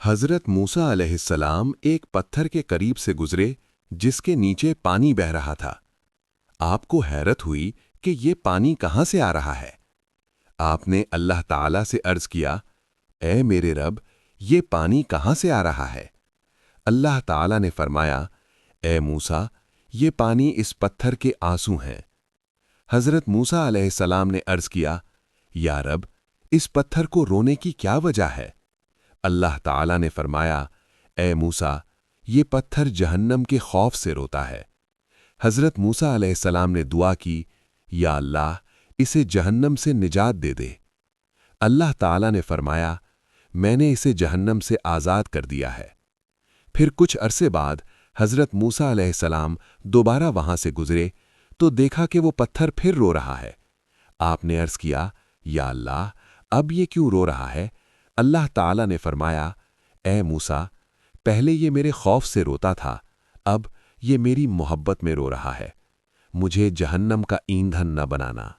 حضرت موسیٰ علیہ السلام ایک پتھر کے قریب سے گزرے جس کے نیچے پانی بہہ رہا تھا۔ آپ کو حیرت ہوئی کہ یہ پانی کہاں سے آ رہا ہے۔ آپ نے اللہ تعالیٰ سے عرض کیا، اے میرے رب، یہ پانی کہاں سے آ رہا ہے؟ اللہ تعالیٰ نے فرمایا، اے موسیٰ، یہ پانی اس پتھر کے آنسو ہیں۔ حضرت موسیٰ علیہ السلام نے عرض کیا، یا رب، اس پتھر کو رونے کی کیا وجہ ہے؟ اللہ تعالیٰ نے فرمایا، اے موسیٰ، یہ پتھر جہنم کے خوف سے روتا ہے۔ حضرت موسیٰ علیہ السلام نے دعا کی، یا اللہ، اسے جہنم سے نجات دے دے۔ اللہ تعالیٰ نے فرمایا، میں نے اسے جہنم سے آزاد کر دیا ہے۔ پھر کچھ عرصے بعد حضرت موسیٰ علیہ السلام دوبارہ وہاں سے گزرے تو دیکھا کہ وہ پتھر پھر رو رہا ہے۔ آپ نے عرض کیا، یا اللہ، اب یہ کیوں رو رہا ہے؟ اللہ تعالیٰ نے فرمایا، اے موسیٰ، پہلے یہ میرے خوف سے روتا تھا، اب یہ میری محبت میں رو رہا ہے۔ مجھے جہنم کا ایندھن نہ بنانا۔